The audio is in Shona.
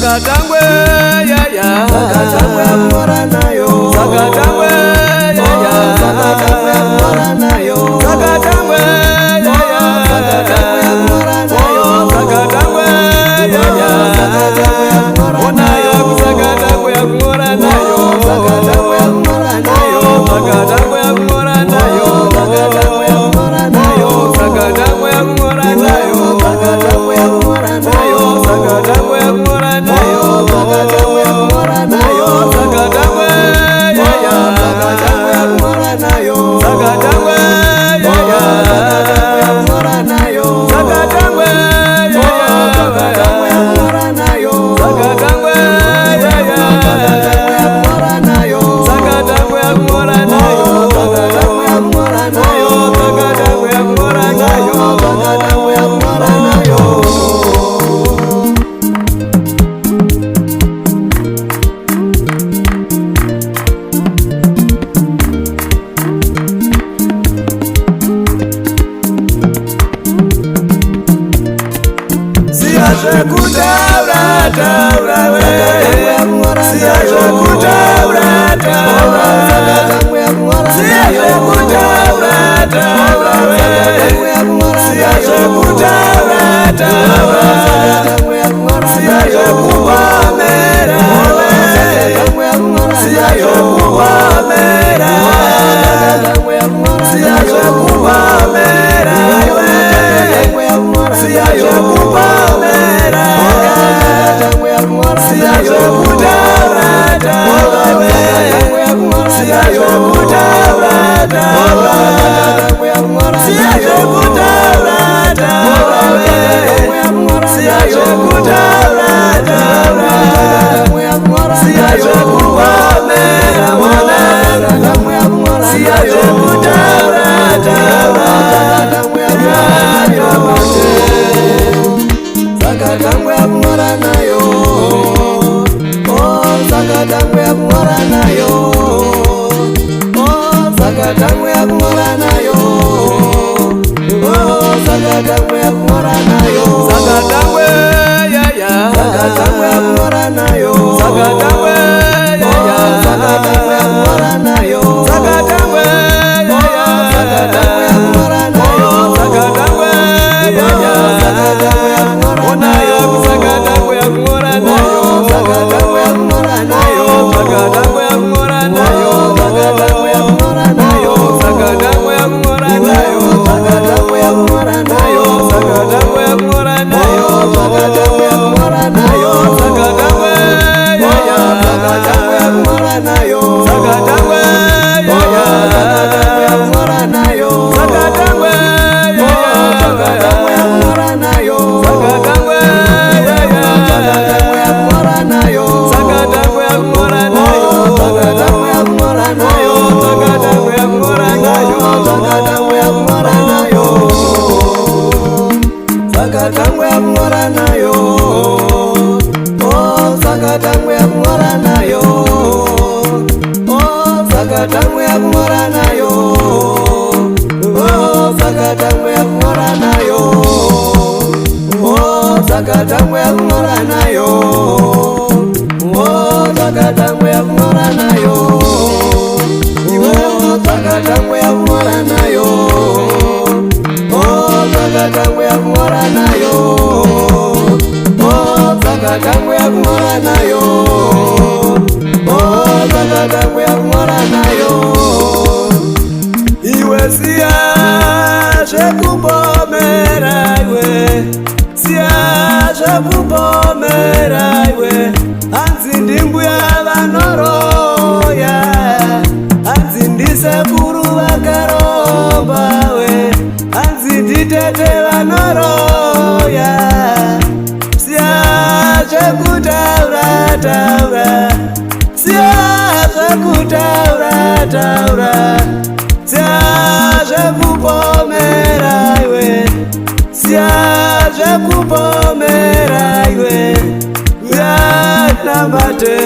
Zakatangwe ya ya, Zakatangwe mora nayo, Zakatangwe ya ya, Zakatangwe mora nayo, Zakatangwe ya ya, Zakatangwe mora nayo, Zakatangwe ya ya, Zakatangwe mora nayo, Zakatangwe mora nayo, Zakatangwe mora nayo, Zakatangwe mora nayo, Zakatangwe mora nayo, Zakatangwe mora nayo, Zakatangwe mora nayo, Zakatangwe mora nayo, Zakatangwe mora nayo, Zakatangwe ya ya, Zakatangwe mora nayo, Zakatangwe ya ya, mora nayo, Zakatangwe ya ya, Zakatangwe mora nayo, Zakatangwe ya ya, mora nayo, Zakatangwe mora nayo, Zakatangwe mora nayo, Zakatangwe mora nayo, Zakatangwe mora nayo. Siyaje kutaura taura we, siyaje kutaura taura, siyaje kutaura taura we, siyaje kutaura taura, siyaje kupamera we, siyaje kupamera, siyaje kupamera we, siyaje kupamera, siyaje kutaura taura we, siyaje kutaura taura, siyaje kutaura taura we, siyaje kutaura taura, siyaje kupamera wana, siyaje kutaura taura, Zakatangwe mora nayo, oh Zakatangwe mora nayo, oh Zakatangwe mora nayo, oh Zakatangwe mora nayo, Zakatangwe ya ya, Zakatangwe mora nayo, Zakatangwe ya ya, Zakatangwe mora nayo, Zakatangwe ya ya, Zakatangwe mora nayo, Zakatangwe ya ya, Zakatangwe mora nayo, Zakatangwe mora nayo, Zakatangwe mora nayo, Zakatangwe mora nayo, Zakatangwe mora nayo, Zakatangwe mora nayo, Zakatangwe mora nayo, Zakatangwe mora nayo, Zakatangwe mora nayo, Zakatangwe ya ya, Zakatangwe mora nayo, Zakatangwe ya ya, Zakatangwe mora nayo, Zakatangwe ya ya, Zakatangwe mora nayo, Zakatangwe ya ya, Zakatangwe mora nayo, Zakatangwe mora nayo, Zakatangwe mora nayo, Zakatangwe mora nayo, Zakatangwe mora nayo, Zakatangwe mora nayo, oh Zakatangwe mora nayo, oh Zakatangwe mora nayo, oh Zakatangwe mora nayo, oh Zakatangwe mora nayo, oh Zakatangwe mora nayo, oh Zakatangwe mora nayo, oh Zakatangwe mora nayo, oh Zakatangwe mora nayo, oh Zakatangwe mora nayo. iwe siyaje kupomera iwe, siyaje kupomera iwe, anzi ndimbuya vanoroya, anzi ndisekuru vakaromba we, anzi nditete vanoroya, siyaje kutaura taura, siyaje kutaura taura, siyaje kupomera iwe, siyaje kupomera iwe, yanamate